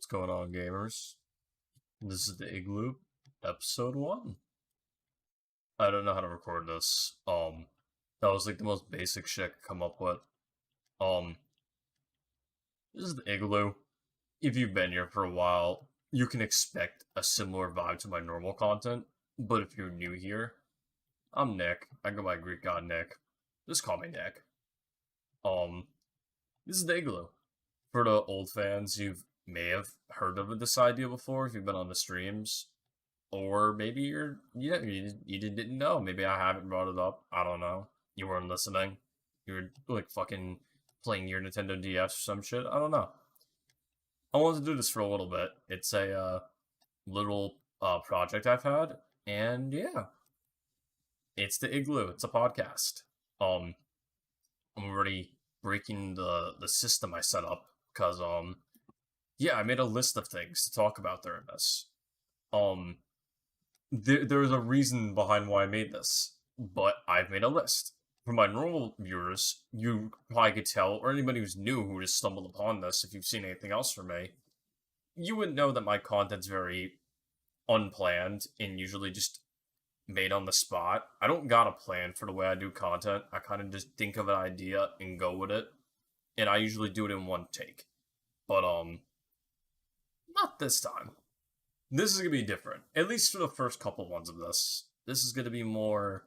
What's going on, gamers? This is the Igloo, episode 1. I don't know how to record this. That was like the most basic shit I could come up with. Um, this is the Igloo. If you've been here for a while, you can expect a similar vibe to my normal content. But if you're new here, I'm Nick. I go by Greek God Nick. Just call me Nick. This is the Igloo. For the old fans, you may have heard of this idea before if you've been on the streams. Or maybe you didn't know. Maybe I haven't brought it up. I don't know. You weren't listening. You were like fucking playing your Nintendo DS or some shit. I don't know. I wanted to do this for a little bit. It's a little project I've had, and yeah, it's the Igloo. It's a podcast. I'm already breaking the system I set up because yeah, I made a list of things to talk about during this. Um, there's a reason behind why I made this, but I've made a list. For my normal viewers, you probably could tell, or anybody who's new who just stumbled upon this, if you've seen anything else from me, you would know that my content's very unplanned and usually just made on the spot. I don't got a plan for the way I do content. I kind of just think of an idea and go with it, and I usually do it in one take. But not this time. This is gonna be different. At least for the first couple ones of this. This is gonna be more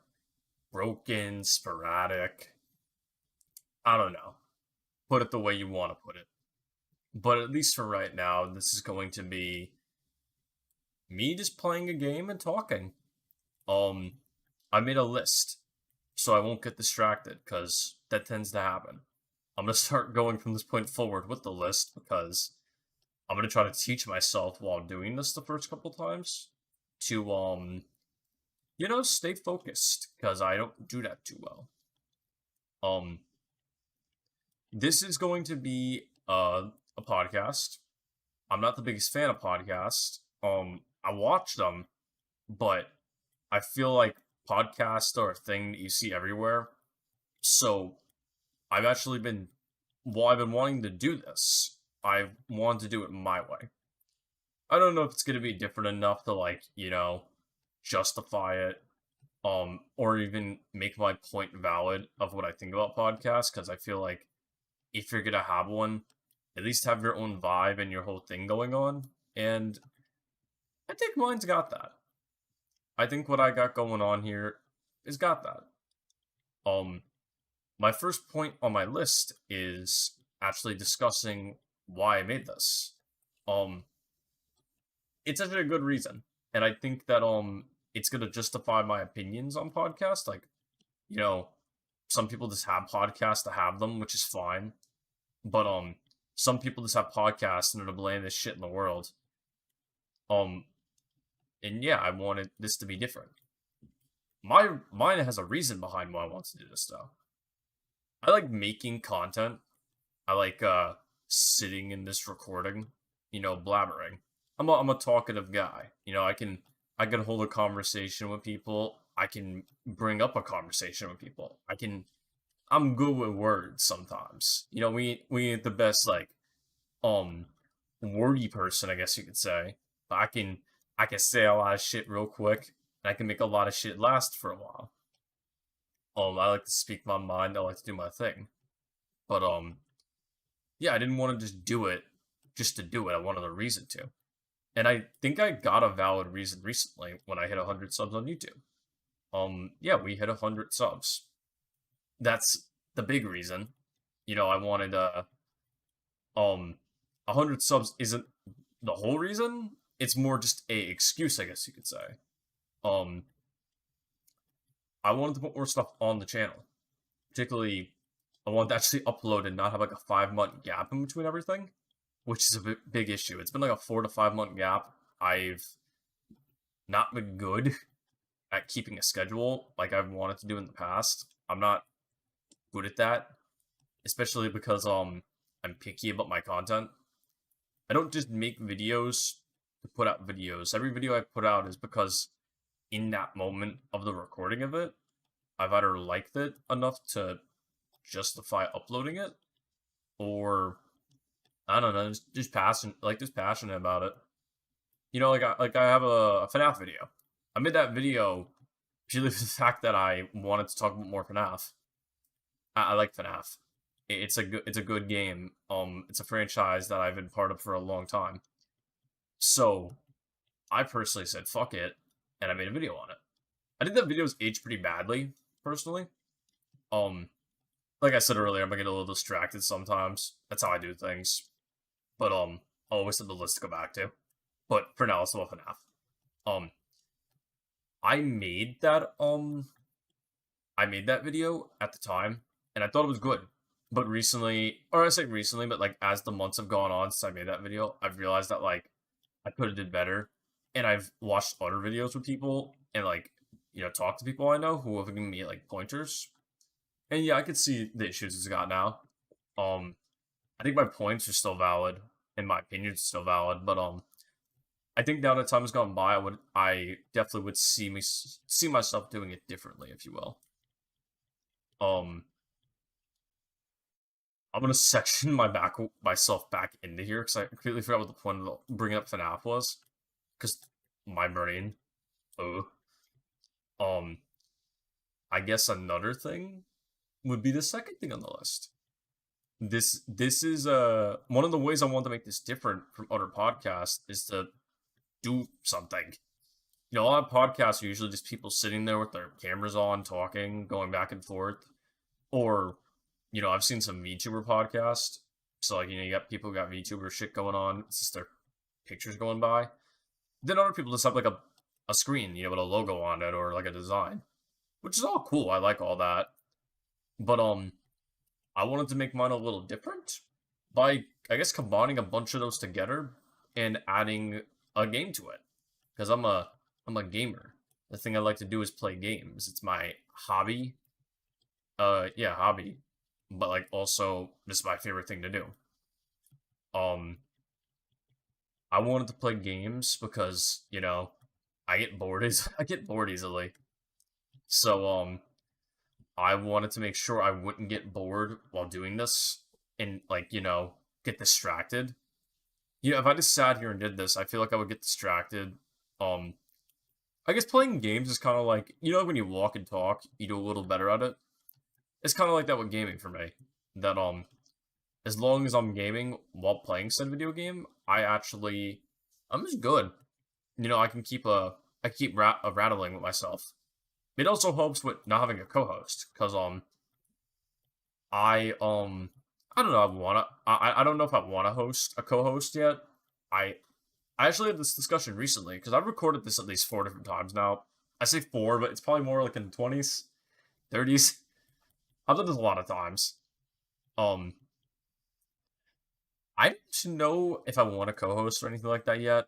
broken, sporadic. I don't know. Put it the way you want to put it. But at least for right now, this is going to be me just playing a game and talking. I made a list, so I won't get distracted, because that tends to happen. I'm gonna start going from this point forward with the list, because I'm gonna try to teach myself while doing this the first couple times to stay focused, because I don't do that too well. This is going to be a podcast. I'm not the biggest fan of podcasts. I watch them, but I feel like podcasts are a thing that you see everywhere. So I've actually been, while I've been wanting to do this, I want to do it my way. I don't know if it's going to be different enough to, justify it, or even make my point valid of what I think about podcasts, because I feel like if you're going to have one, at least have your own vibe and your whole thing going on, and I think mine's got that. I think what I got going on here has got that. My first point on my list is actually discussing why I made this. It's actually a good reason, and I think that it's gonna justify my opinions on podcasts. Like, some people just have podcasts to have them, which is fine. But some people just have podcasts and they're the blandest shit in the world. And yeah, I wanted this to be different. Mine has a reason behind why I want to do this though. I like making content. I like sitting in this recording, blabbering. I'm a talkative guy. I can hold a conversation with people. I can bring up a conversation with people. I'm good with words sometimes. We ain't the best wordy person, I guess you could say. But I can say a lot of shit real quick, and I can make a lot of shit last for a while. I like to speak my mind. I like to do my thing. But yeah, I didn't want to just do it just to do it. I wanted a reason to. And I think I got a valid reason recently when I hit 100 subs on YouTube. Yeah, we hit 100 subs. That's the big reason. I wanted 100 subs isn't the whole reason. It's more just a excuse, I guess you could say. I wanted to put more stuff on the channel. Particularly, I wanted to actually upload and not have like a 5-month gap in between everything, which is a big issue. It's been like a 4 to 5 month gap. I've not been good at keeping a schedule like I've wanted to do in the past. I'm not good at that, especially because I'm picky about my content. I don't just make videos to put out videos. Every video I put out is because in that moment of the recording of it, I've either liked it enough to justify uploading it, or I don't know, just passionate, like just passionate about it. You know, like I have a FNAF video. I made that video purely for the fact that I wanted to talk about more FNAF. I like FNAF. It's a good game. It's a franchise that I've been part of for a long time. So I personally said fuck it, and I made a video on it. I think that video's aged pretty badly, personally. Um, like I said earlier, I'm gonna get a little distracted sometimes. That's how I do things. But I'll always have the list to go back to. But for now, it's about FNAF. Um, I made that I made that video at the time, and I thought it was good. But recently, or I say recently, but like as the months have gone on since I made that video, I've realized that like I could have did better. And I've watched other videos with people and like talked to people I know who have given me like pointers. And yeah, I could see the issues it's got now. Um, I think my points are still valid, and my opinions are still valid, but I think now that time has gone by, I definitely would see myself doing it differently, if you will. Um, I'm gonna section myself back into here because I completely forgot what the point of bringing up FNAF was. Because my brain, oh, um, I guess another thing would be the second thing on the list. This is one of the ways I want to make this different from other podcasts is to do something. You know, a lot of podcasts are usually just people sitting there with their cameras on, talking, going back and forth. Or, I've seen some VTuber podcasts. So, like, you got people who got VTuber shit going on. It's just their pictures going by. Then other people just have, like, a screen, with a logo on it or, like, a design. Which is all cool. I like all that. But, I wanted to make mine a little different by, I guess, combining a bunch of those together and adding a game to it. Because I'm a gamer. The thing I like to do is play games. It's my hobby. Yeah, hobby. But like also this is my favorite thing to do. Um I wanted to play games because, I get bored I get bored easily. So I wanted to make sure I wouldn't get bored while doing this and like, get distracted. If I just sat here and did this, I feel like I would get distracted. Um I guess playing games is kind of like, when you walk and talk, you do a little better at it. It's kind of like that with gaming for me. That as long as I'm gaming while playing said video game, I'm just good. I can keep rattling with myself. It also helps with not having a co-host because I I don't know. I don't know if I want to host a co-host yet. I I actually had this discussion recently because I've recorded this at least 4 different times now. I say four, but it's probably more like in the 20s, 30s. I've done this a lot of times. Um, I don't know if I want a co-host or anything like that yet,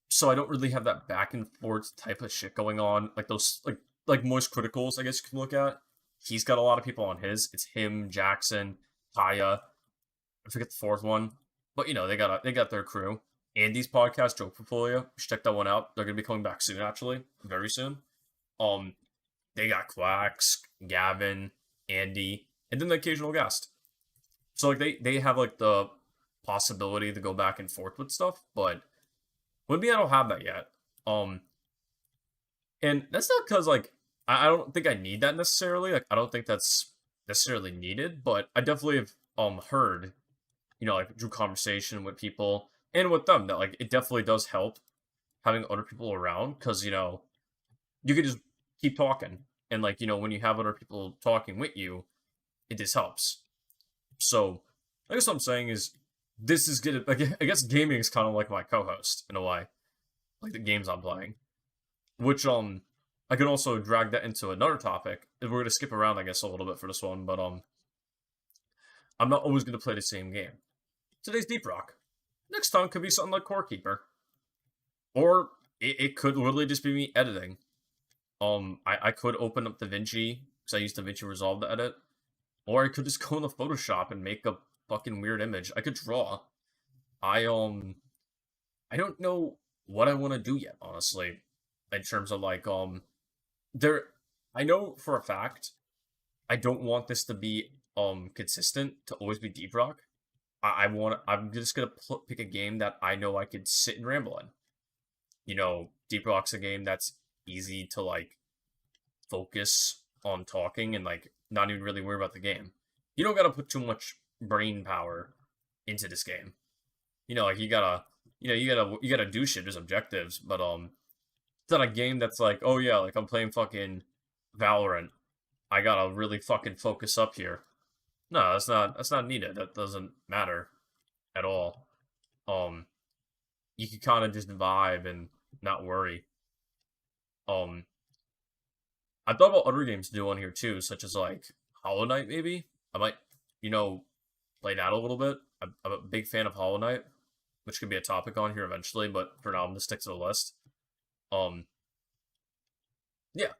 so I don't really have that back and forth type of shit going on. Like those, like Moist Criticals, I guess you can look at. He's got a lot of people on his. It's him, Jackson, Kaya. I forget the fourth one, but they got their crew. Andy's podcast, Joke Portfolio. You should check that one out. They're gonna be coming back soon, actually, very soon. Um, they got Quacks, Gavin, Andy, and then the occasional guest. So like they have like the possibility to go back and forth with stuff, but with me, I don't have that yet. Um, and that's not because like I don't think I need that necessarily. Like I don't think that's necessarily needed, but I definitely have heard like through conversation with people and with them that like it definitely does help having other people around because you could just keep talking and like when you have other people talking with you, it just helps. So I guess what I'm saying is this is good. Like I guess gaming is kind of like my co-host in a way, like the games I'm playing, which I can also drag that into another topic. We're gonna skip around, I guess, a little bit for this one, but I'm not always gonna play the same game. Today's Deep Rock. Next time could be something like Core Keeper, or it could literally just be me editing. I could open up DaVinci because I use DaVinci Resolve to edit, or I could just go into Photoshop and make a fucking weird image. I could draw. I don't know what I want to do yet, honestly, in terms of like there. I know for a fact I don't want this to be consistent to always be Deep Rock. I'm just gonna pick a game that I know I could sit and ramble in. Deep Rock's a game that's easy to like focus on talking and like not even really worry about the game. You don't gotta put too much brain power into this game. Like you gotta do shit. There's objectives, but it's not a game that's like, oh yeah, like I'm playing fucking Valorant. I gotta really fucking focus up here. No, that's not needed. That doesn't matter at all. Um, you can kind of just vibe and not worry. Um, I thought about other games to do on here too, such as like Hollow Knight. Maybe I might, you know, play that a little bit. I'm a big fan of Hollow Knight, which could be a topic on here eventually. But for now, I'm gonna stick to the list. Um, yeah.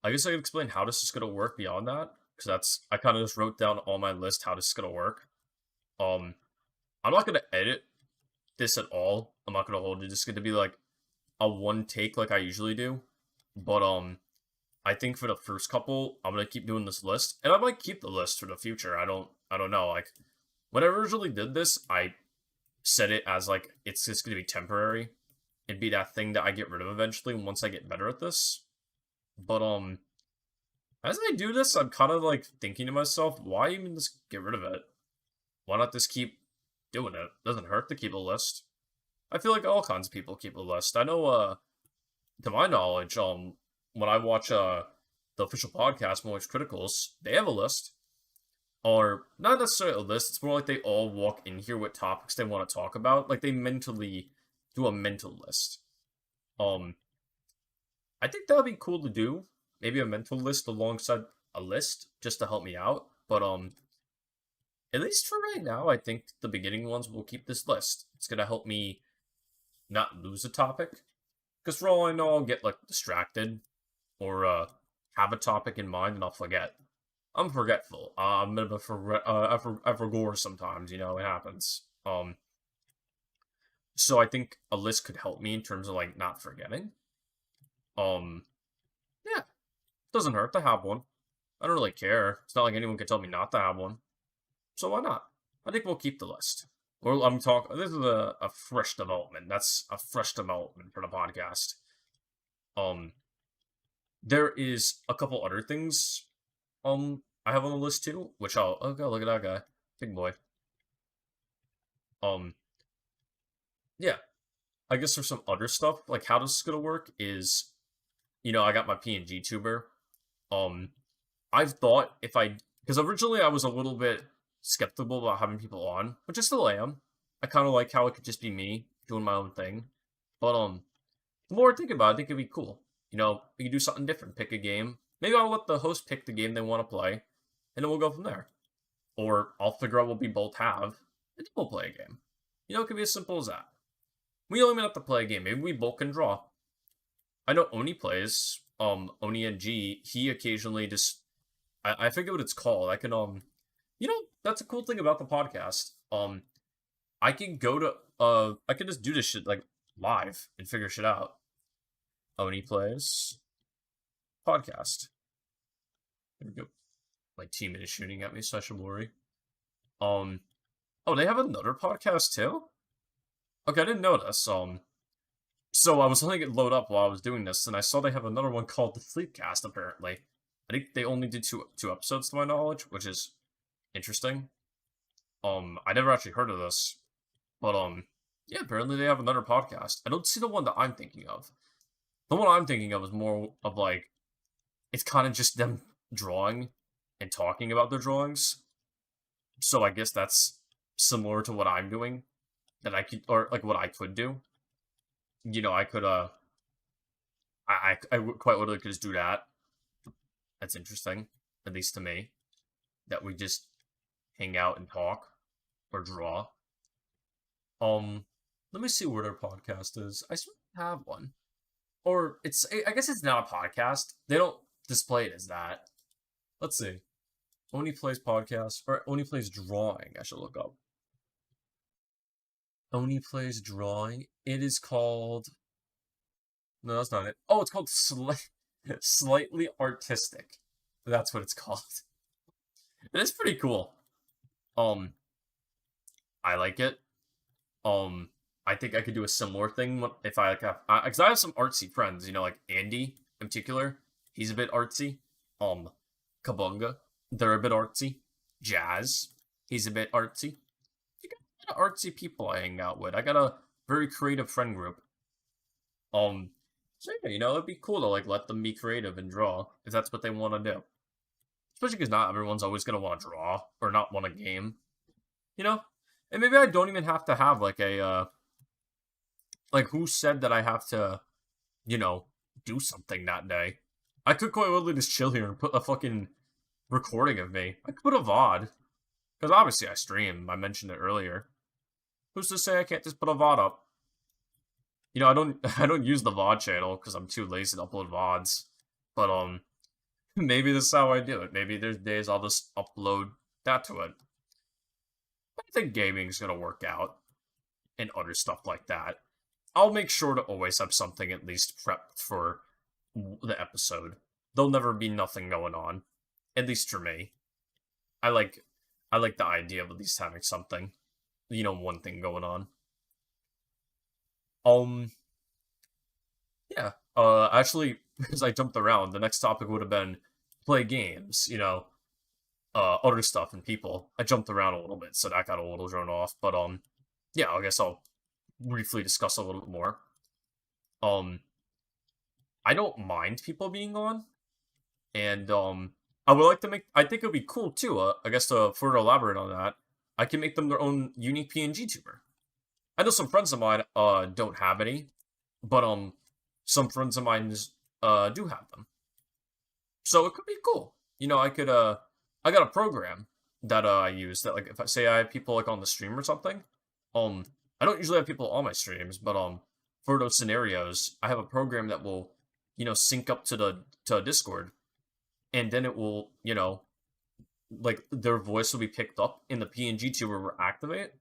I guess I could explain how this is gonna work beyond that, because I kind of just wrote down on my list how this is gonna work. Um, I'm not gonna edit this at all. I'm not gonna hold it. It's gonna be like a one take like I usually do. But I think for the first couple, I'm gonna keep doing this list, and I might keep the list for the future. I don't know. Like when I originally did this, I set it as like it's just gonna be temporary. It'd be that thing that I get rid of eventually once I get better at this. But as I do this, I'm kind of like thinking to myself, why even just get rid of it? Why not just keep doing it? Doesn't hurt to keep a list. I feel like all kinds of people keep a list. I know, to my knowledge, when I watch the official podcast, Moist Criticals, they have a list, or not necessarily a list. It's more like they all walk in here with topics they want to talk about. Like they mentally do a mental list. Um, I think that would be cool to do. Maybe a mental list alongside a list just to help me out. But at least for right now, I think the beginning ones will keep this list. It's gonna help me not lose a topic. Because for all I know, I'll get like distracted or have a topic in mind and I'll forget. I'm forgetful. I'm a bit of a I forgot sometimes. It happens. So I think a list could help me in terms of like not forgetting. Um, yeah, doesn't hurt to have one. I don't really care. It's not like anyone can tell me not to have one. So why not? I think we'll keep the list. Well, I'm talking. This is a fresh development. That's a fresh development for the podcast. Um, there is a couple other things. I have on the list too, which I'll. Oh god, look at that guy, big boy. Um, yeah. I guess there's some other stuff like how this is gonna work is, I got my PNG tuber. Um, I've thought if I because originally I was a little bit skeptical about having people on, which I still am. I kind of like how it could just be me doing my own thing, but the more I think about it, I think it'd be cool. We could do something different. Pick a game. Maybe I'll let the host pick the game they want to play, and then we'll go from there. Or I'll figure out what we both have, and then we'll play a game. It could be as simple as that. We don't even have to play a game. Maybe we both can draw. I know Oni plays. Oni and G. He occasionally just. I forget what it's called. I can that's a cool thing about the podcast. I can go to I can just do this shit like live and figure shit out. Oni plays podcast. There we go. My teammate is shooting at me, so I should worry. Oh, they have another podcast too? Okay, I didn't know this. So I was letting it load up while I was doing this, and I saw they have another one called the Sleepcast, apparently. I think they only did two episodes to my knowledge, which is interesting. I never actually heard of this. But yeah, apparently they have another podcast. I don't see the one that I'm thinking of. The one I'm thinking of is more of like it's kind of just them drawing and talking about their drawings. So I guess that's similar to what I'm doing that I could or like what I could do. I could I quite literally could just do that. That's interesting, at least to me. That we just hang out and talk or draw. Let me see where their podcast is. I swear I have one. Or I guess it's not a podcast. They don't display it as that. Let's see. Oni plays podcast or Oni plays drawing. I should look up. Oni plays drawing. It is called. No, that's not it. Oh, it's called Slightly Artistic. That's what it's called. And it's pretty cool. Um, I like it. Um, I think I could do a similar thing if I like have, because I have some artsy friends, like Andy in particular. He's a bit artsy. Kabunga, they're a bit artsy. Jazz, he's a bit artsy. You got a lot of artsy people I hang out with. I got a very creative friend group. Um, so yeah, it'd be cool to like let them be creative and draw if that's what they want to do. Especially because not everyone's always gonna want to draw or not want a game, you know. And maybe I don't even have to have like a like who said that I have to, you know, do something that day. I could quite literally just chill here and put a fucking recording of me. I could put a VOD. Because obviously I stream. I mentioned it earlier. Who's to say I can't just put a VOD up? I don't I don't use the VOD channel because I'm too lazy to upload VODs. But maybe this is how I do it. Maybe there's days I'll just upload that to it. But I think gaming's gonna work out and other stuff like that. I'll make sure to always have something at least prepped for the episode. There'll never be nothing going on. At least for me. I like I like the idea of at least having something. One thing going on. Um yeah. Actually, because I jumped around, the next topic would have been play games, other stuff and people. I jumped around a little bit, so that got a little thrown off. But yeah, I guess I'll briefly discuss a little bit more. Um I don't mind people being on, and I would like to make. I think it would be cool too. I guess to further elaborate on that, I can make them their own unique PNG tuber. I know some friends of mine don't have any, but some friends of mine do have them, so it could be cool. I got a program that I use that like if I say I have people like on the stream or something, um I don't usually have people on my streams, but for those scenarios, I have a program that will sync up to Discord, and then it will like their voice will be picked up in the PNG tuber will activate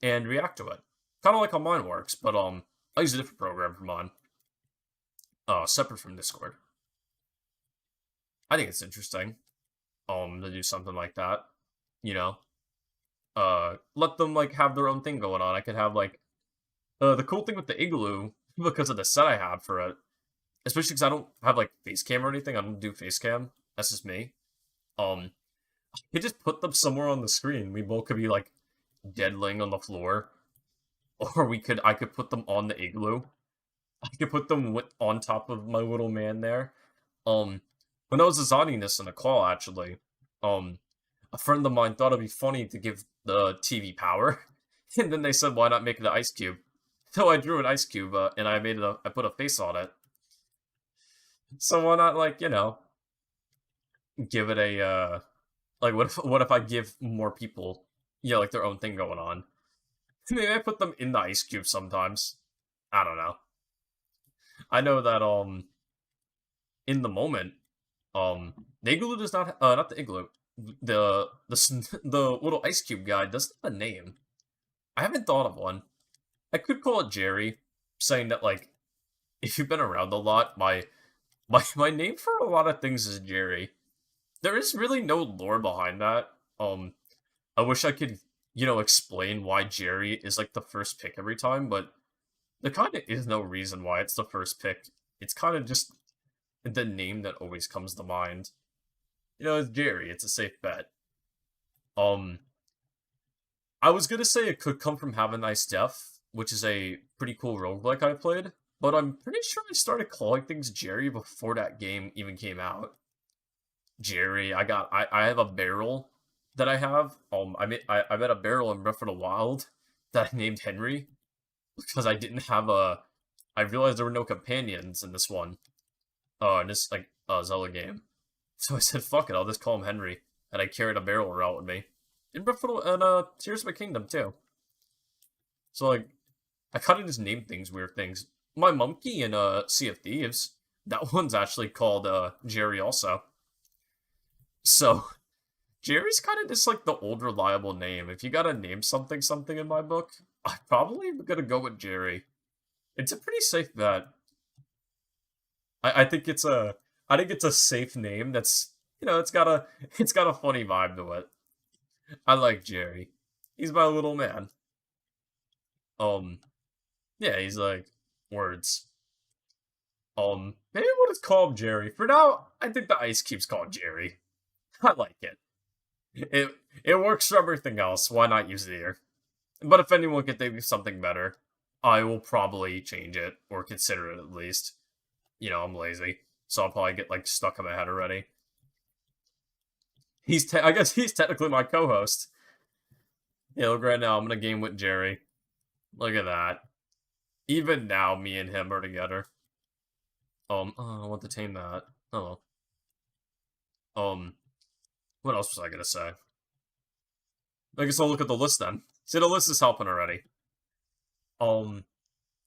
and react to it. Kind of like how mine works, but I use a different program for mine, separate from Discord. I think it's interesting, to do something like that. You know, let them like have their own thing going on. I could have like the cool thing with the Igloo because of the set I have for it, especially because I don't have like face cam or anything. I don't do face cam. That's just me. Um, you just put them somewhere on the screen. We both could be like dead laying on the floor, or I could put them on the Igloo. I could put them on top of my little man there. Um, when I was designing this in a call, actually, um, a friend of mine thought it'd be funny to give the TV power, and then they said, "Why not make it an ice cube?" So I drew an ice cube, and I put a face on it. So why not, like, give it a like what if I give more people, like their own thing going on? Maybe I put them in the ice cube sometimes. I don't know. I know that in the moment, the igloo does not the igloo. The little ice cube guy doesn't have a name. I haven't thought of one. I could call it Jerry, saying that like if you've been around a lot, my name for a lot of things is Jerry. There is really no lore behind that. I wish I could, explain why Jerry is like the first pick every time, but there kind of is no reason why it's the first pick. It's kind of just the name that always comes to mind. It's Jerry. It's a safe bet. Um, I was gonna say it could come from Have a Nice Death, which is a pretty cool roguelike I played, but I'm pretty sure I started calling things Jerry before that game even came out. Jerry, I have a barrel that I have. I met a barrel in Breath of the Wild that I named Henry because I realized there were no companions in this one. In this like Zelda game. So I said, fuck it, I'll just call him Henry. And I carried a barrel around with me. In Breath of the, and Tears of the Kingdom too. So like I kinda just named things weird things. My monkey in Sea of Thieves, that one's actually called Jerry also. So Jerry's kind of just like the old reliable name. If you gotta name something in my book, I'm probably gonna go with Jerry. It's a pretty safe bet. I think it's a safe name that's it's got a funny vibe to it. I like Jerry. He's my little man. Um, yeah, he's like words. Maybe we'll just call him Jerry. For now, I think the ice keeps called Jerry. I like it. It it works for everything else. Why not use it here? But if anyone can think of something better, I will probably change it or consider it at least. I'm lazy, so I'll probably get like stuck in my head already. I guess he's technically my co-host. Yeah, look right now. I'm gonna game with Jerry. Look at that. Even now, me and him are together. I want to tame that. Oh, um, what else was I gonna say? I guess I'll look at the list then. See, the list is helping already. Um,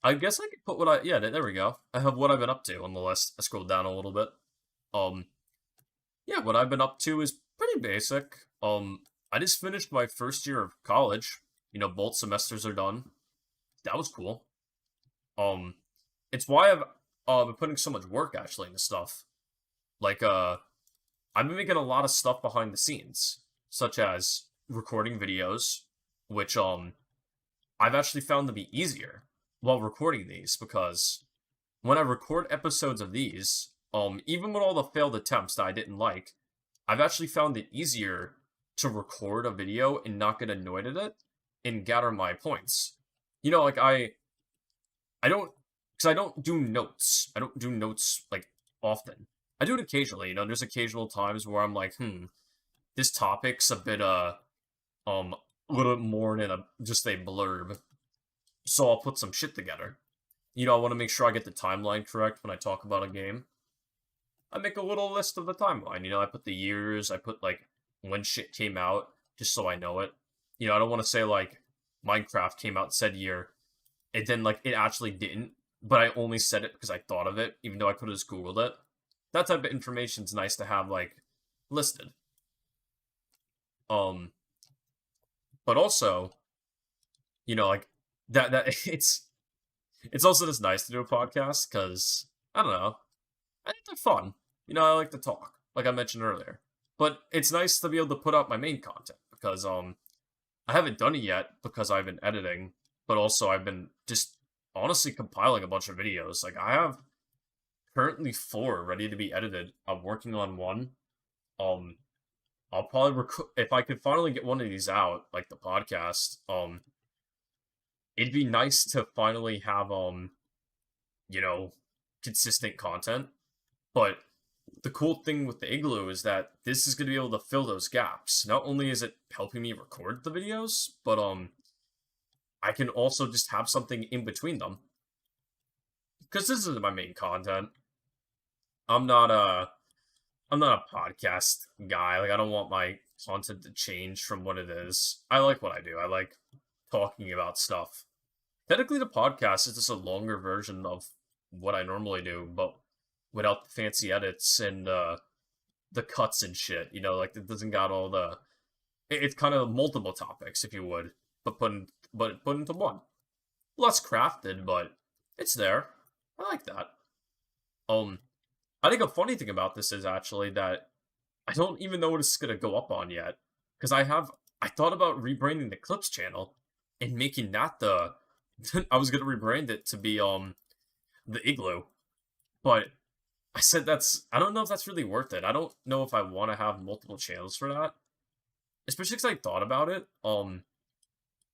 I guess I could put what I yeah, there we go. I have what I've been up to on the list. I scrolled down a little bit. Um, yeah, what I've been up to is pretty basic. I just finished my first year of college. Both semesters are done. That was cool. Um, it's why I've been putting so much work actually into stuff. Like I've been making a lot of stuff behind the scenes, such as recording videos, which I've actually found to be easier while recording these because when I record episodes of these, even with all the failed attempts that I didn't like, I've actually found it easier to record a video and not get annoyed at it and gather my points. Like I don't because I don't do notes. I don't do notes like often. I do it occasionally. There's occasional times where I'm like, this topic's a bit a little bit more than just a blurb. So I'll put some shit together. I want to make sure I get the timeline correct when I talk about a game. I make a little list of the timeline. I put the years, I put like when shit came out, just so I know it. I don't want to say like Minecraft came out said year, and then like it actually didn't, but I only said it because I thought of it, even though I could have just Googled it. That type of information's nice to have like listed. Um, but also, like that it's also just nice to do a podcast because I don't know, I think they're fun. I like to talk, like I mentioned earlier. But it's nice to be able to put out my main content because I haven't done it yet because I've been editing, but also I've been just honestly compiling a bunch of videos. Like I have currently 4 ready to be edited. I'm working on one. Um, I'll probably if I could finally get one of these out, like the podcast. It'd be nice to finally have you know, consistent content. But the cool thing with the Igloo is that this is going to be able to fill those gaps. Not only is it helping me record the videos, but I can also just have something in between them. Because this is my main content. I'm not a I'm not a podcast guy. Like I don't want my content to change from what it is. I like what I do. I like talking about stuff. Technically the podcast is just a longer version of what I normally do, but without the fancy edits and the cuts and shit. Like it doesn't got all the it's kind of multiple topics, if you would, but put into one. Less crafted, but it's there. I like that. Um, I think a funny thing about this is actually that I don't even know what it's gonna go up on yet, because I thought about rebranding the Clips channel and making that the I was gonna rebrand it to be the Igloo, but I said I don't know if that's really worth it. I don't know if I want to have multiple channels for that, especially because I thought about it.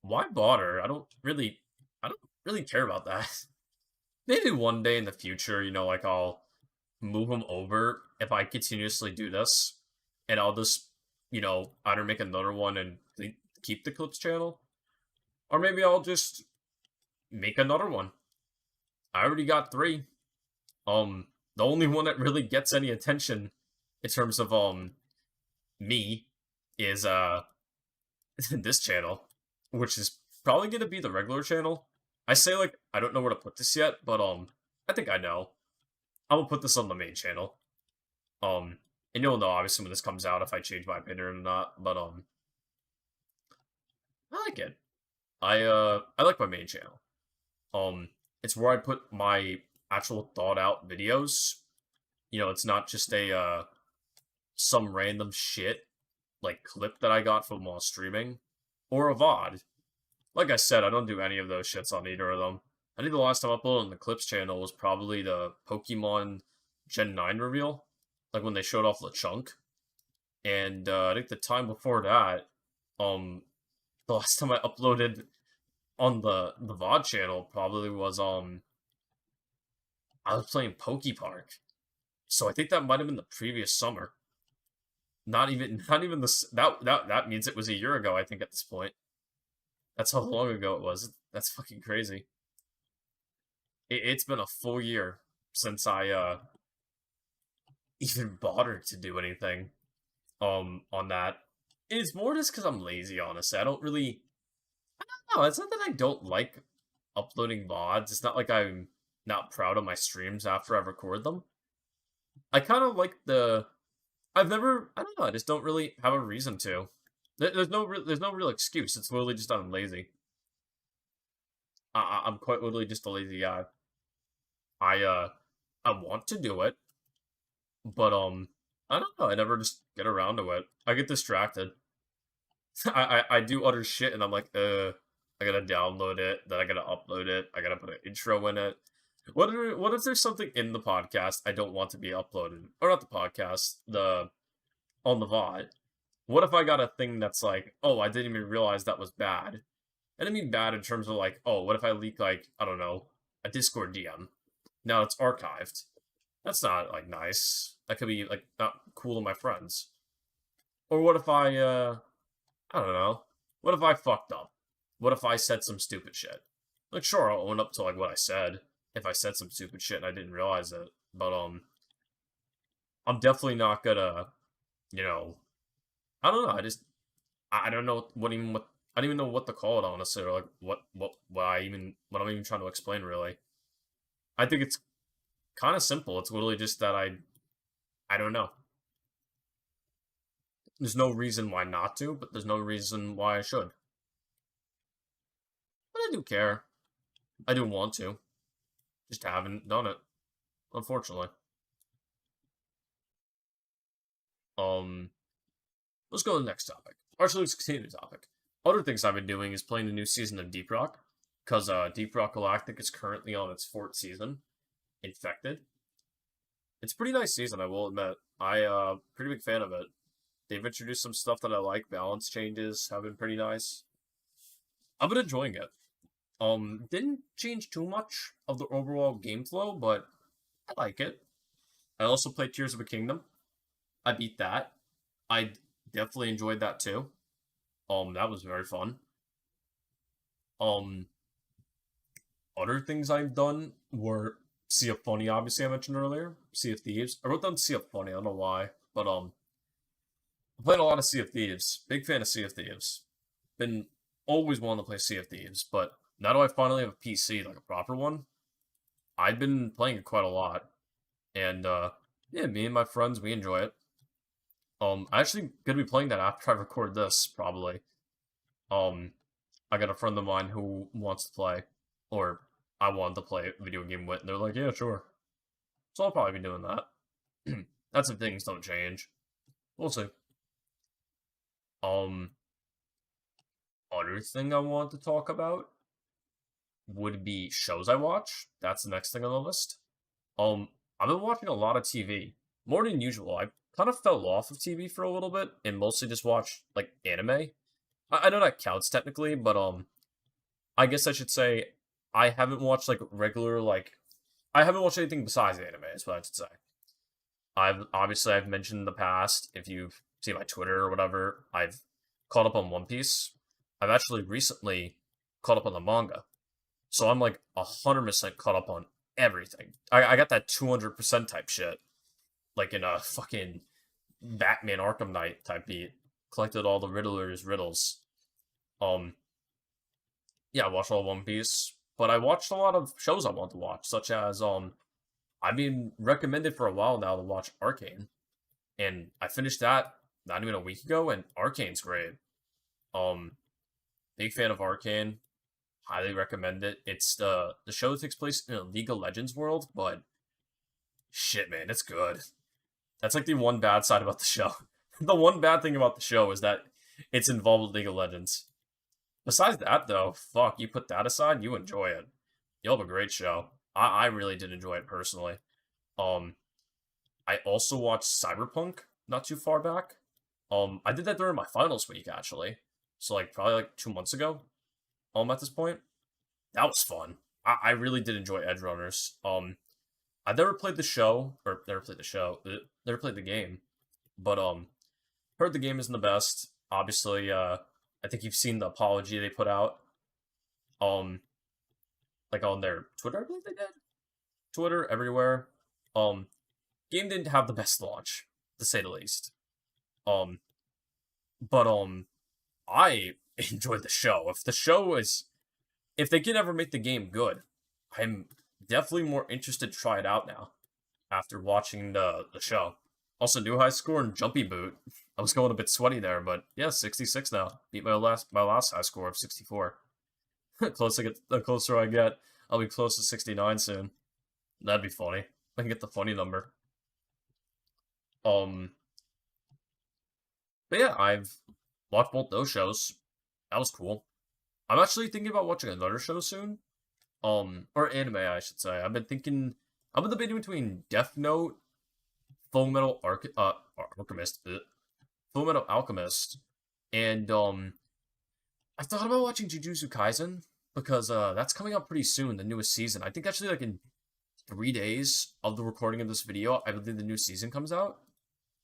Why bother? I don't really care about that. Maybe one day in the future, like I'll move them over if I continuously do this, and I'll just, either make another one and keep the Clips channel, or maybe I'll just make another one. I already got 3. The only one that really gets any attention in terms of me is this channel, which is probably gonna be the regular channel. I say like I don't know where to put this yet, but I think I know. I will put this on the main channel. And you'll know obviously when this comes out if I change my opinion or not. But I like it. I like my main channel. It's where I put my actual thought out videos. It's not just a some random shit like clip that I got from while streaming, or a VOD. Like I said, I don't do any of those shits on either of them. I think the last time I uploaded on the Clips channel was probably the Pokemon Gen 9 reveal, like when they showed off LeChunk. And I think the time before that, um, the last time I uploaded on the VOD channel probably was I was playing Poke Park. So I think that might have been the previous summer. Not even this that means it was a year ago, I think, at this point. That's how long ago it was. That's fucking crazy. It's been a full year since I even bothered to do anything on that. It's more just because I'm lazy, honestly. I don't really no, it's not that I don't like uploading VODs. It's not like I'm not proud of my streams after I record them. I kind of like the I've never I don't know, I just don't really have a reason to. There's no real excuse. It's literally just I'm lazy. I'm quite literally just a lazy guy. I uh I want to do it, but I don't know. I never just get around to it. I get distracted. I do utter shit, and I'm like, I gotta download it, then I gotta upload it, I gotta put an intro in it. What if there's something in the podcast I don't want to be uploaded, or not the podcast, the on the VOD? What if I got a thing that's like, oh, I didn't even realize that was bad? I didn't mean bad in terms of like, oh, what if I leak like I don't know a Discord DM? Now it's archived. That's not like nice. That could be like not cool to my friends. Or what if I don't know. What if I fucked up? What if I said some stupid shit? Like sure, I'll own up to like what I said if I said some stupid shit and I didn't realize it. But I'm definitely not gonna, you know, I don't know. I don't know what I don't even know what to call it honestly, or like what I'm even trying to explain really. I think it's kind of simple. It's literally just that I don't know. There's no reason why not to, but there's no reason why I should. But I do care. I do want to. Just haven't done it, unfortunately. Um, let's go to the next topic. Actually, let's continue the topic. Other things I've been doing is playing the new season of Deep Rock, because Deep Rock Galactic is currently on its fourth season, Infected. It's a pretty nice season, I will admit. Pretty big fan of it. They've introduced some stuff that I like. Balance changes have been pretty nice. I've been enjoying it. Didn't change too much of the overall game flow, but I like it. I also played Tears of a Kingdom. I beat that. I definitely enjoyed that too. That was very fun. Um, Other things I've done were Sea of Funny, obviously I mentioned earlier. Sea of Thieves. I wrote down Sea of Funny, I don't know why. But I played a lot of Sea of Thieves. Big fan of Sea of Thieves. Been always wanting to play Sea of Thieves, but now that I finally have a PC, like a proper one, I've been playing it quite a lot. And yeah, me and my friends, we enjoy it. I actually gonna be playing that after I record this, probably. Um, I got a friend of mine who wants to play, or I wanted to play a video game with, and they're like, yeah, sure. So I'll probably be doing that. That's if things don't change. We'll see. Um, Other thing I want to talk about would be shows I watch. That's the next thing on the list. I've been watching a lot of TV, more than usual. I kind of fell off of TV for a little bit and mostly just watched like anime. I know that counts technically, but I guess I should say I haven't watched like regular like I haven't watched anything besides anime. Is what I should say. I've mentioned in the past if you've seen my Twitter or whatever, I've caught up on One Piece. I've actually recently caught up on the manga, so I'm like 100% caught up on everything. I got that 200% type shit, like in a fucking Batman Arkham Knight type beat. Collected all the Riddler's riddles. Um, yeah, I watched all One Piece, but I watched a lot of shows I want to watch, such as I've been recommended for a while now to watch Arcane, and I finished that not even a week ago, and Arcane's great. Um, Big fan of Arcane. Highly recommend it. It's the show takes place in a League of Legends world, but shit, man, it's good. That's like the one bad side about the show. The one bad thing about the show is that it's involved with League of Legends. Besides that, though, fuck, you put that aside, you enjoy it. You'll have a great show. I really did enjoy it personally. Um, I also watched Cyberpunk not too far back. I did that during my finals week actually, so like probably like 2 months ago. At this point, that was fun. I really did enjoy Edge Runners. I never played the show, or never played the show, never played the game, but heard the game isn't the best. Obviously, I think you've seen the apology they put out, um, like on their Twitter. I believe they did Twitter everywhere. Um, Game didn't have the best launch, to say the least. Um, but I enjoyed the show. If they can ever make the game good, I'm definitely more interested to try it out now after watching the show. Also, new high score in Jumpy Boot. I was going a bit sweaty there, but yeah, 66 now. Beat my last high score of 64. The closer I get, I'll be close to 69 soon. That'd be funny. I can get the funny number. Um, but yeah, I've watched both those shows. That was cool. I'm actually thinking about watching another show soon. Or anime, I should say. I'm in the debating between Death Note, Full Metal Alchemist, Full Metal Alchemist, and I thought about watching Jujutsu Kaisen because that's coming out pretty soon, the newest season. I think actually like in 3 days of the recording of this video, I believe the new season comes out,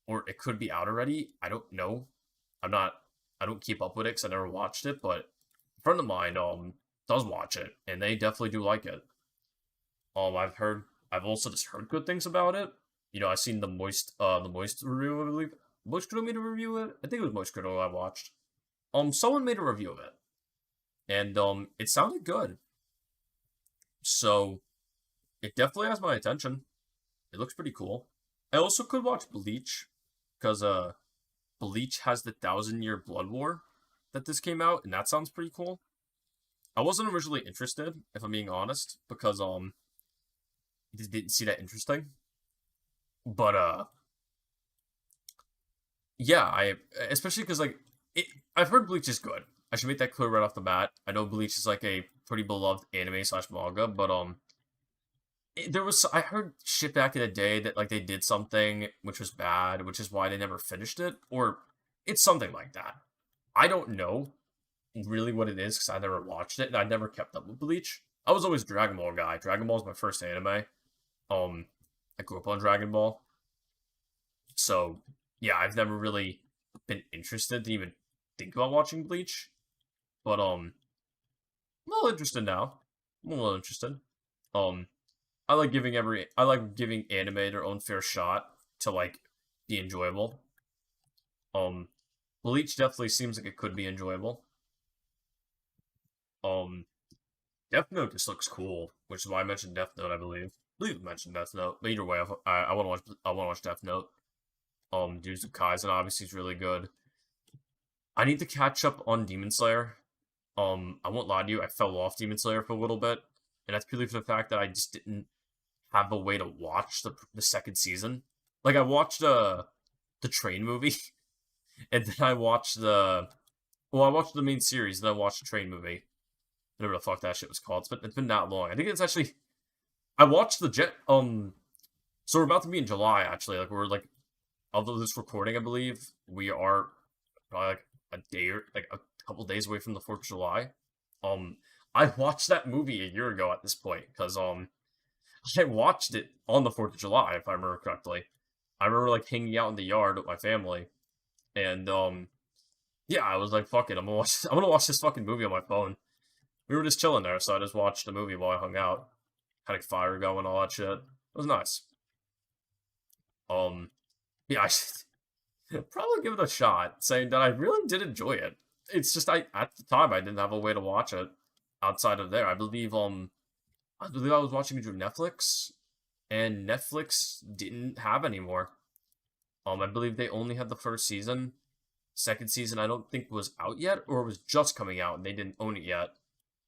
or it could be out already. I don't know. I'm not. I don't keep up with it because I never watched it, but a friend of mine does watch it, and they definitely do like it. I've also just heard good things about it. I've seen the Moist review, I believe. Moist Critter made a review of it. I think it was Moist Critter I watched. Someone made a review of it, and it sounded good. So it definitely has my attention. It looks pretty cool. I also could watch Bleach, because Bleach has the 1,000-year Blood War that this came out, and that sounds pretty cool. I wasn't originally interested, if I'm being honest, because just didn't see that interesting. But yeah, I especially because I've heard Bleach is good. I should make that clear right off the bat. I know Bleach is like a pretty beloved anime slash manga, but I heard shit back in the day that like they did something which was bad, which is why they never finished it, or it's something like that. I don't know really what it is because I never watched it and I never kept up with Bleach. I was always a Dragon Ball guy. Dragon Ball is my first anime. Um, I grew up on Dragon Ball, so yeah, I've never really been interested to even think about watching Bleach. But I'm a little interested now. I'm a little interested. Um, I like giving anime their own fair shot to like be enjoyable. Um, Bleach definitely seems like it could be enjoyable. Um, Death Note just looks cool, which is why I mentioned Death Note. I believe I mentioned Death Note, but either way, I want to watch. I want to watch Death Note. Jujutsu Kaisen obviously is really good. I need to catch up on Demon Slayer. I won't lie to you, I fell off Demon Slayer for a little bit, and that's purely for the fact that I just didn't have a way to watch the second season. Like I watched the train movie, and then I watched the main series, then I watched the train movie. Whatever the fuck that shit was called. It's been that long. I think it's actually I watched the jet. So we're about to be in July actually. Like we're like, although this recording, I believe we are probably like a day or like a couple days away from the 4th of July. Um, I watched that movie a year ago at this point because I watched it on the 4th of July if I remember correctly. I remember like hanging out in the yard with my family, and yeah, I was like, fuck it, I'm gonna watch this fucking movie on my phone. We were just chilling there, so I just watched the movie while I hung out. Had a fire going, all that shit. It was nice. Um, yeah, I should probably give it a shot, saying that I really did enjoy it. It's just I at the time I didn't have a way to watch it outside of there. I believe I was watching it through Netflix, and Netflix didn't have any more. I believe they only had the first season. Second season I don't think was out yet, or it was just coming out and they didn't own it yet.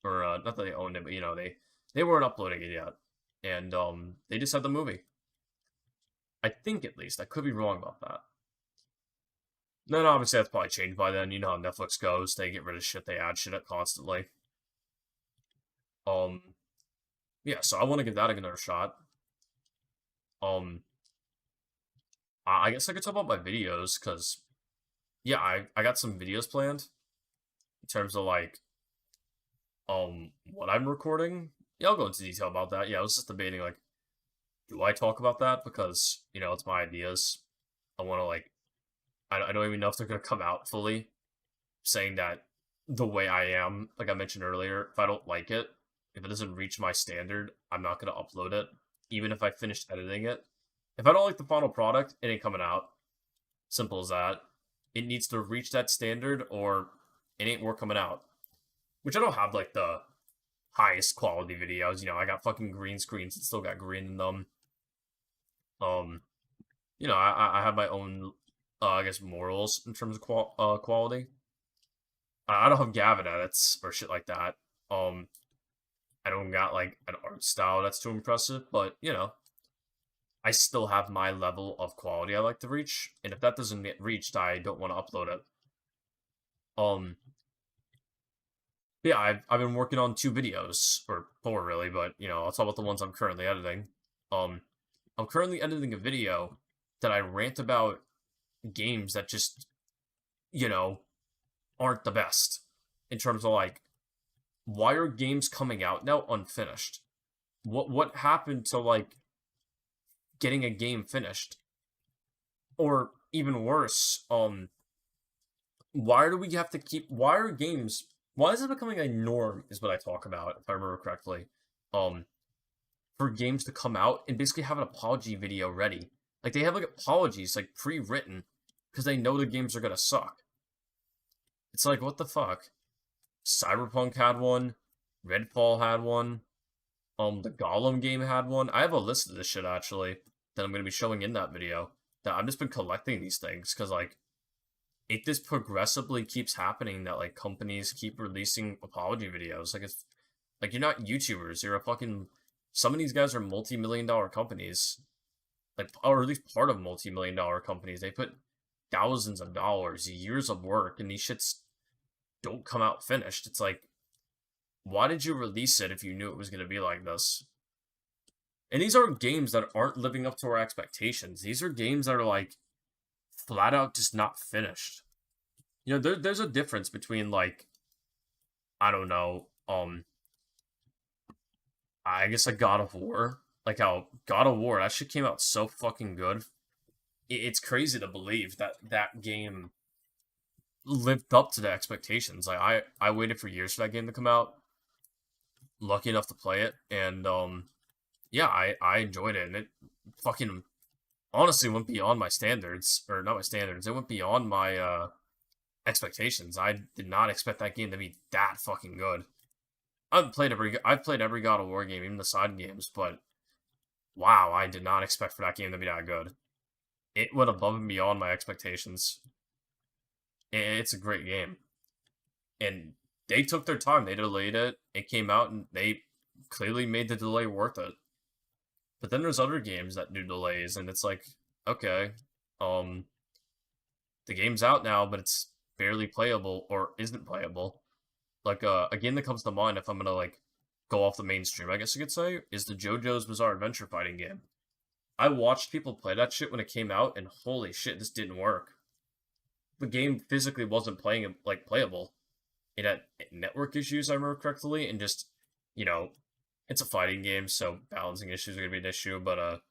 Or not that they owned it, but they weren't uploading it yet. And they just had the movie. I think at least. I could be wrong about that. Then obviously that's probably changed by then. You know how Netflix goes; they get rid of shit, they add shit up constantly. Um, yeah, so I want to give that another shot. Um, I guess I could talk about my videos because yeah, I got some videos planned in terms of like what I'm recording. Yeah, I'll go into detail about that. Yeah, I was just debating like, do I talk about that because it's my ideas. I want to like I don't even know if they're gonna come out fully saying that the way I am, like I mentioned earlier, if I don't like it, if it doesn't reach my standard, I'm not gonna upload it, even if I finished editing it. If I don't like the final product, it ain't coming out. Simple as that. It needs to reach that standard, or it ain't worth coming out. Which I don't have like the highest quality videos. I got fucking green screens that still got green in them. Um, I have my own, I guess, morals in terms of quality. I don't have Gavin edits or shit like that. Um, I don't got like an art style that's too impressive, but I still have my level of quality I like to reach, and if that doesn't get reached, I don't want to upload it. Um, yeah, I've been working on 2 videos or 4 really, but I'll talk about the ones I'm currently editing. Um, I'm currently editing a video that I rant about games that just you know aren't the best in terms of like why are games coming out now unfinished? What happened to like getting a game finished? Or even worse, why do we have to keep why are games why is it becoming a norm is what I talk about, if I remember correctly. Um for games to come out and basically have an apology video ready. Like they have like apologies like pre-written because they know the games are gonna suck. It's like what the fuck? Cyberpunk had one, Redfall had one, the Gollum game had one. I have a list of this shit actually that I'm gonna be showing in that video. That I've just been collecting these things because like it just progressively keeps happening that like companies keep releasing apology videos. Like it's like you're not YouTubers. You're a fucking some of these guys are multi-million-dollar companies. Like or at least part of multi-million-dollar companies. They put thousands of dollars, years of work, and these shits don't come out finished. It's like, why did you release it if you knew it was gonna be like this? And these aren't games that aren't living up to our expectations. These are games that are like flat out just not finished. There's a difference between like I don't know, I guess like God of War, like how God of War that shit came out so fucking good. It's crazy to believe that that game lived up to the expectations. Like I waited for years for that game to come out. Lucky enough to play it, and yeah, I enjoyed it, and it fucking honestly went beyond my standards, or not my standards. It went beyond my expectations. I did not expect that game to be that fucking good. I've played every God of War game, even the side games, but wow, I did not expect for that game to be that good. It went above and beyond my expectations. It's a great game, and they took their time. They delayed it. It came out, and they clearly made the delay worth it. But then there's other games that do delays, and it's like, okay, um, the game's out now, but it's barely playable or isn't playable. Like a game that comes to mind if I'm gonna like go off the mainstream, I guess you could say, is the JoJo's Bizarre Adventure fighting game. I watched people play that shit when it came out, and holy shit, this didn't work. The game physically wasn't playing like playable. It had network issues, I remember correctly, and just you know, it's a fighting game, so balancing issues are gonna be an issue. But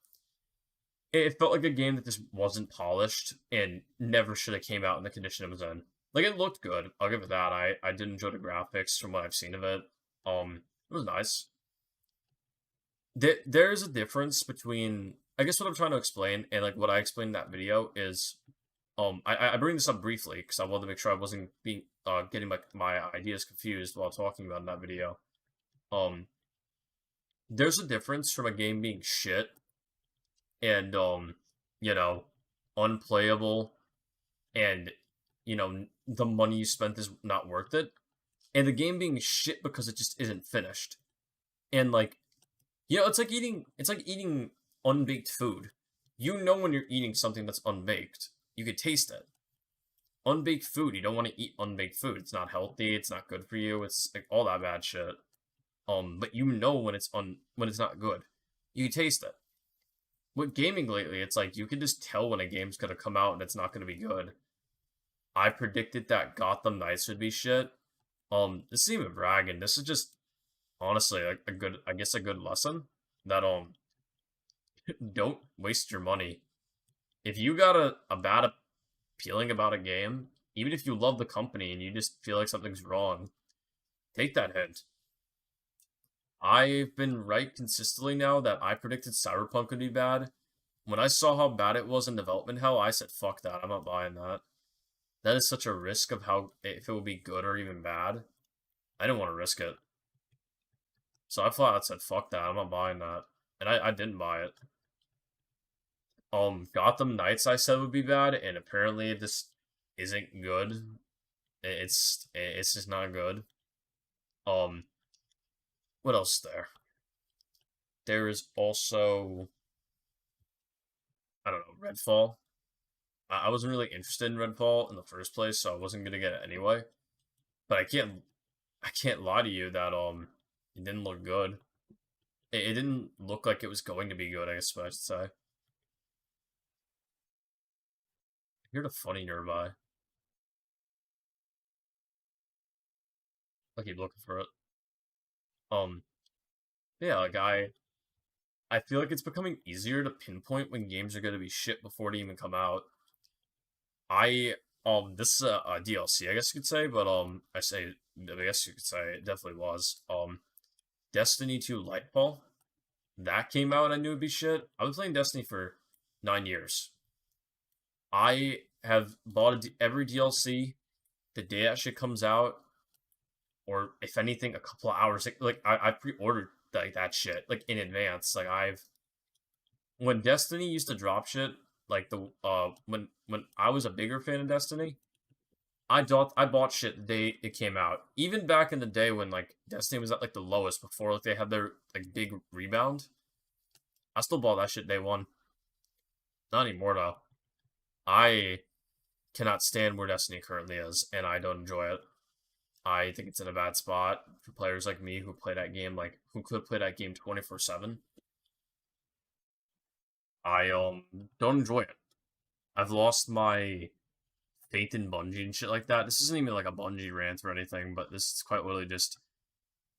it felt like a game that just wasn't polished and never should have came out in the condition it was in. Like it looked good, I'll give it that. I did enjoy the graphics from what I've seen of it. It was nice. There's a difference between I guess what I'm trying to explain and like what I explained in that video is I bring this up briefly because I wanted to make sure I wasn't being getting my ideas confused while talking about in that video. Um, there's a difference from a game being shit and you know, unplayable and the money you spent is not worth it, and the game being shit because it just isn't finished. And like, it's like eating unbaked food. When you're eating something that's unbaked. You could taste it. unbaked food. You don't want to eat unbaked food. It's not healthy. It's not good for you. It's like all that bad shit. But you know when when it's not good. You taste it. With gaming lately, it's like you can just tell when a game's gonna come out and it's not gonna be good. I predicted that Gotham Knights would be shit. This isn't even bragging. This is just honestly like a good, I guess, a good lesson that don't waste your money. If you got a bad feeling about a game, even if you love the company and you just feel like something's wrong, take that hint. I've been right consistently now that I predicted Cyberpunk would be bad. When I saw how bad it was in development hell, I said, fuck that, I'm not buying that. That is such a risk of how, if it would be good or even bad. I didn't want to risk it. So I flat out said, fuck that, I'm not buying that. And I didn't buy it. Gotham Knights I said would be bad, and apparently this isn't good. It's just not good. Um, what else is there? There is also, I don't know, Redfall. I wasn't really interested in Redfall in the first place, so I wasn't gonna get it anyway. But I can't lie to you that it didn't look good. It didn't look like it was going to be good, I guess I should say. I heard a funny nearby. I keep looking for it. Um, yeah, like I feel like it's becoming easier to pinpoint when games are gonna be shit before they even come out. I this is a DLC, I guess you could say, but I guess you could say it definitely was. Destiny 2 Lightfall, that came out, I knew it'd be shit. I've been playing Destiny for 9 years. I have bought every DLC the day that shit comes out, or if anything, a couple of hours. Like I pre-ordered like that shit like in advance. Like I've when Destiny used to drop shit, like the when I was a bigger fan of Destiny, I bought shit the day it came out. Even back in the day when like Destiny was at like the lowest before like they had their like big rebound, I still bought that shit day one. Not anymore though. I cannot stand where Destiny currently is, and I don't enjoy it. I think it's in a bad spot for players like me who play that game like who could play that game 24/7. I don't enjoy it. I've lost my faith in Bungie and shit like that. This isn't even like a Bungie rant or anything, but this is quite literally just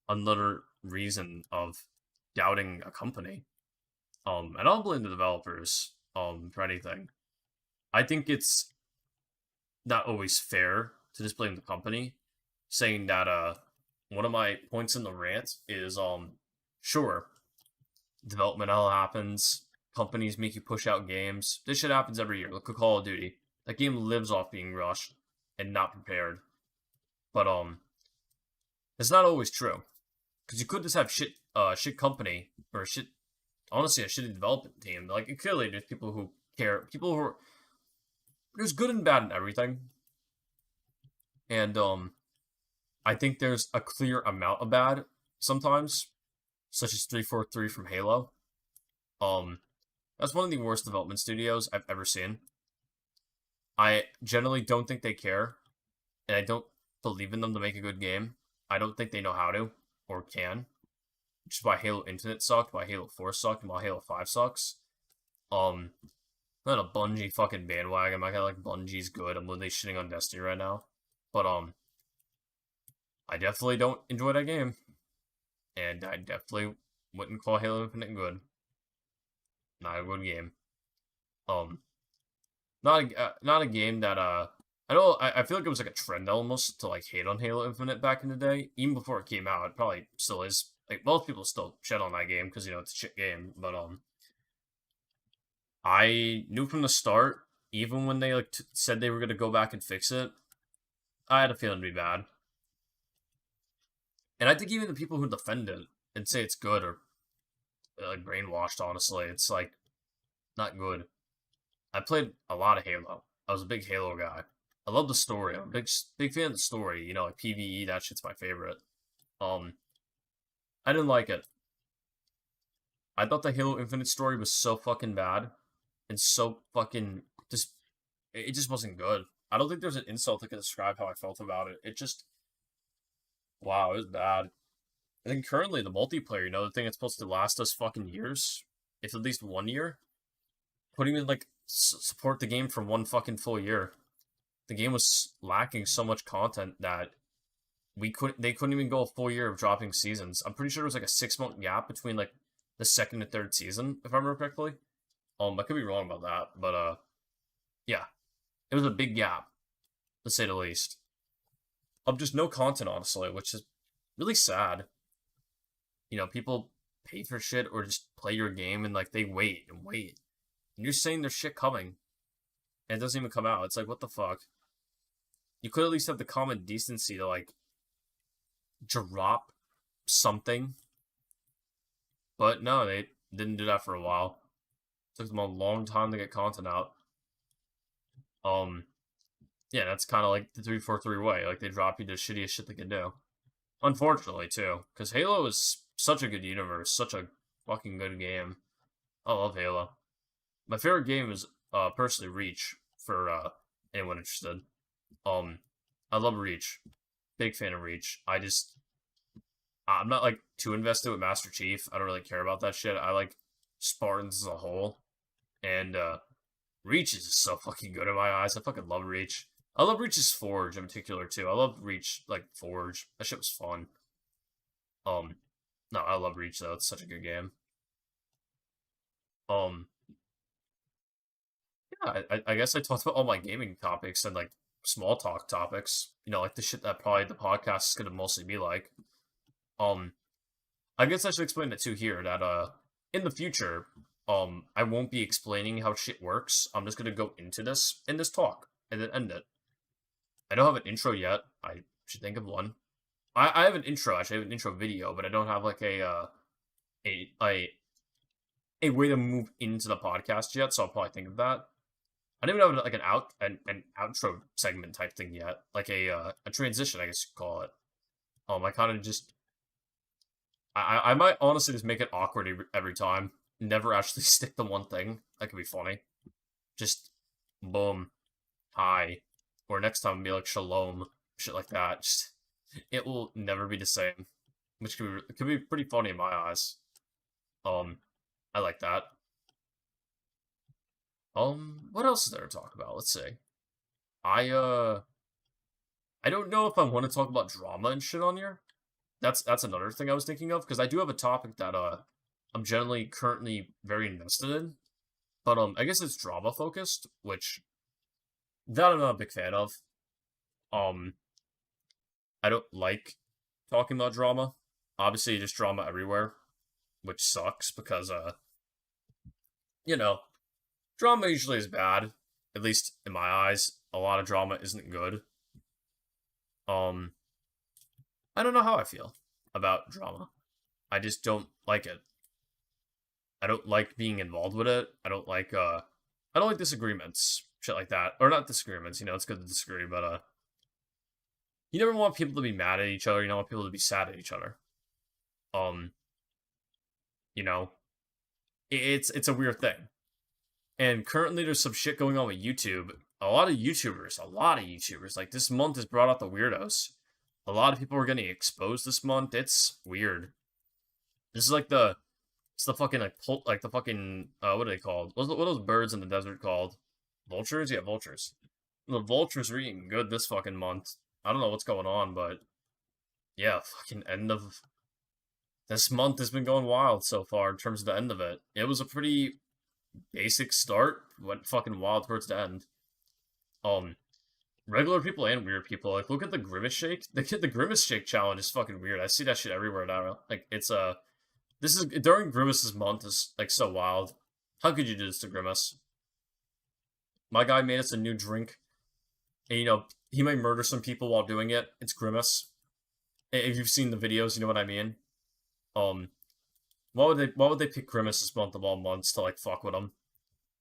another reason of doubting a company. I don't blame the developers for anything. I think it's not always fair to just blame the company, saying that one of my points in the rant is sure, development hell happens, companies make you push out games. This shit happens every year. Look at Call of Duty. That game lives off being rushed and not prepared. But it's not always true. Because you could just have shit company or shit honestly a shitty development team. Like clearly there's people who care, people who are there's good and bad in everything. And I think there's a clear amount of bad sometimes, such as 343 from Halo. Um that's one of the worst development studios I've ever seen. I generally don't think they care, and I don't believe in them to make a good game. I don't think they know how to or can, which is why Halo Infinite sucked, why Halo 4 sucked, and why Halo 5 sucks. I'm not a Bungie fucking bandwagon. I'm not gonna like Bungie's good. I'm literally shitting on Destiny right now. But I definitely don't enjoy that game. And I definitely wouldn't call Halo Infinite good. Not a good game. Um not a game that I know I feel like it was like a trend almost to like hate on Halo Infinite back in the day. Even before it came out, it probably still is. Like most people still shit on that game because you know it's a shit game. But I knew from the start, even when they like said they were gonna go back and fix it, I had a feeling it'd be bad. And I think even the people who defend it and say it's good are like brainwashed. Honestly, it's like not good. I played a lot of Halo. I was a big Halo guy. I love the story. I'm a big fan of the story. You know, like PVE. That shit's my favorite. Um, I didn't like it. I thought the Halo Infinite story was so fucking bad and so fucking just. It just wasn't good. I don't think there's an insult that can describe how I felt about it. It just, wow, it was bad. I think currently the multiplayer, the thing that's supposed to last us fucking years, if at least 1 year, couldn't even like support the game for one fucking full year. The game was lacking so much content that they couldn't even go a full year of dropping seasons. I'm pretty sure there was like a 6 month gap between like the second and third season, if I remember correctly. I could be wrong about that, but yeah, it was a big gap, to say the least. Of just no content, honestly, which is really sad. People pay for shit or just play your game and like they wait and wait. And you're saying there's shit coming and it doesn't even come out. It's like, what the fuck? You could at least have the common decency to like drop something. But no, they didn't do that for a while. It took them a long time to get content out. Yeah, that's kind of like the 343 way. Like, they drop you the shittiest shit they can do. Unfortunately, too. Because Halo is such a good universe. Such a fucking good game. I love Halo. My favorite game is, personally, Reach. For, anyone interested. I love Reach. Big fan of Reach. I'm not, like, too invested with Master Chief. I don't really care about that shit. I like Spartans as a whole. And, Reach is just so fucking good in my eyes. I fucking love Reach. I love Reach's Forge in particular, too. I love Reach, like, Forge. That shit was fun. No, I love Reach, though. It's such a good game. Um, yeah, I guess I talked about all my gaming topics and, like, small talk topics. Like the shit that probably the podcast is gonna mostly be like. Um, I guess I should explain it too here that, in the future, I won't be explaining how shit works. I'm just gonna go into this in this talk and then end it. I don't have an intro yet. I should think of one. I have an intro. Actually, I have an intro video, but I don't have like a a way to move into the podcast yet. So I'll probably think of that. I don't even have like an outro segment type thing yet, like a transition, I guess you could call it. I kind of just I might honestly just make it awkward every time. Never actually stick to one thing. That could be funny. Just boom, hi, or next time be like shalom, shit like that. Just it will never be the same, which could be pretty funny in my eyes. I like that. What else is there to talk about? Let's see. I I don't know if I want to talk about drama and shit on here. That's another thing I was thinking of because I do have a topic that I'm generally currently very invested in, but I guess it's drama focused, which that I'm not a big fan of. Um, I don't like talking about drama. Obviously, there's drama everywhere, which sucks because you know, drama usually is bad. At least in my eyes, a lot of drama isn't good. Um, I don't know how I feel about drama. I just don't like it. I don't like being involved with it. I don't like disagreements, shit like that. Or not disagreements, it's good to disagree, but you never want people to be mad at each other, you don't want people to be sad at each other. Um, you know, it's a weird thing. And currently there's some shit going on with YouTube. A lot of YouTubers, like this month has brought out the weirdos. A lot of people are getting exposed this month. It's weird. This is like it's the fucking like the fucking what are they called? What are those birds in the desert called? Vultures? Yeah, vultures. The vultures are eating good this fucking month. I don't know what's going on, but yeah, fucking end of this month has been going wild so far in terms of the end of it. It was a pretty basic start, went fucking wild towards the end. Um, Regular people and weird people. Like, look at the Grimace Shake. The Grimace Shake challenge is fucking weird. I see that shit everywhere now. Like, it's this is during Grimace's month is like so wild. How could you do this to Grimace? My guy made us a new drink, and he might murder some people while doing it. It's Grimace. If you've seen the videos, you know what I mean. Um, why would they pick Grimace this month of all months to like fuck with him?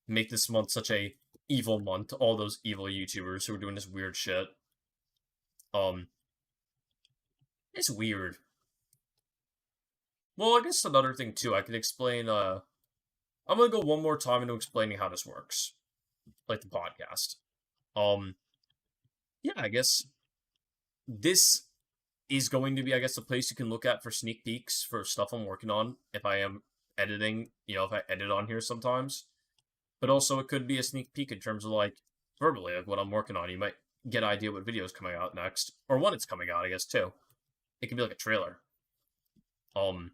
Make this month such a evil month to all those evil YouTubers who are doing this weird shit. It's weird. Well, I guess another thing too, I could explain, I'm gonna go one more time into explaining how this works. Like the podcast. Um, yeah, I guess this is going to be, I guess, a place you can look at for sneak peeks for stuff I'm working on if I am editing, if I edit on here sometimes. But also, it could be a sneak peek in terms of like verbally, like what I'm working on. You might get an idea what video is coming out next, or when it's coming out, I guess, too. It could be like a trailer. Um,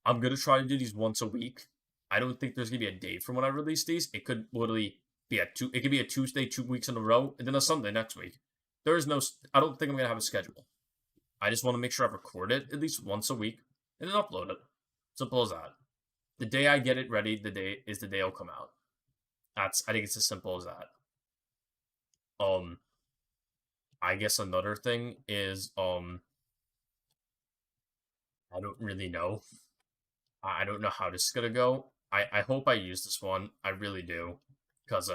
I'm gonna try to do these once a week. I don't think there's gonna be a date from when I release these. It could literally be a two. It could be a Tuesday, 2 weeks in a row, and then a Sunday next week. There is no. I don't think I'm gonna have a schedule. I just want to make sure I record it at least once a week and then upload it. Simple as that. The day I get it ready, the day is the day it'll come out. That's. I think it's as simple as that. Um, I guess another thing is I don't really know. I don't know how this is gonna go. I hope I use this one. I really do, because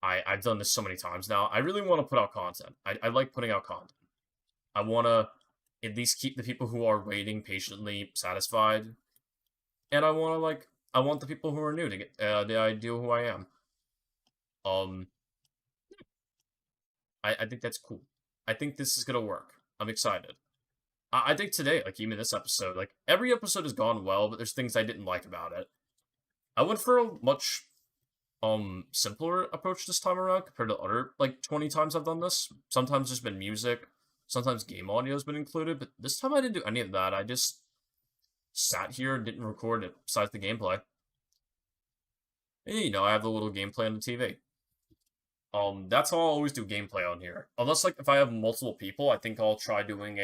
I've done this so many times now. I really want to put out content. I like putting out content. I want to at least keep the people who are waiting patiently satisfied, and I want the people who are new to get the idea who I am. Um, I think that's cool. I think this is gonna work. I'm excited. I think today, like even this episode, like every episode has gone well, but there's things I didn't like about it. I went for a much simpler approach this time around compared to other like 20 times I've done this. Sometimes there's been music, sometimes game audio has been included, but this time I didn't do any of that. I just sat here and didn't record it besides the gameplay. And, I have the little gameplay on the TV. That's how I'll always do gameplay on here. Unless like if I have multiple people, I think I'll try doing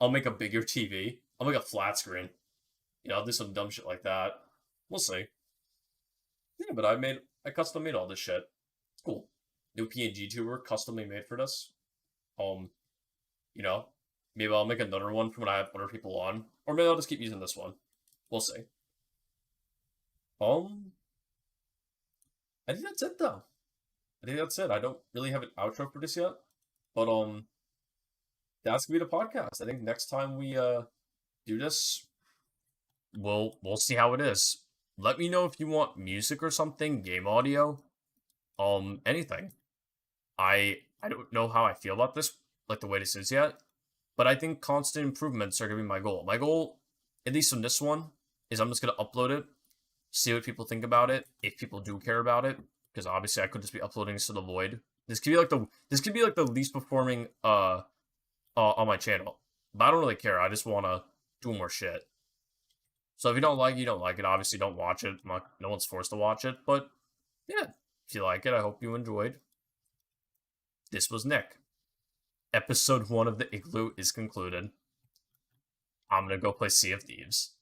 I'll make a bigger TV. I'll make a flat screen. I'll do some dumb shit like that. We'll see. Yeah, but I custom made all this shit. It's cool. New PNG tuber, customly made for this. Um, you know, maybe I'll make another one for when I have other people on, or maybe I'll just keep using this one. We'll see. Um, I think that's it though. I think that's it. I don't really have an outro for this yet, but that's gonna be the podcast. I think next time we do this, we'll see how it is. Let me know if you want music or something, game audio, anything. I don't know how I feel about this, like the way this is yet, but I think constant improvements are gonna be my goal. My goal, at least on this one, is I'm just gonna upload it, see what people think about it, if people do care about it, because obviously I could just be uploading this to the void. This could be like the least performing on my channel, but I don't really care. I just wanna do more shit. So if you don't like it, you don't like it. Obviously, don't watch it. No one's forced to watch it, but yeah, if you like it, I hope you enjoyed. This was Nick. Episode 1 of the Igloo is concluded. I'm gonna go play Sea of Thieves.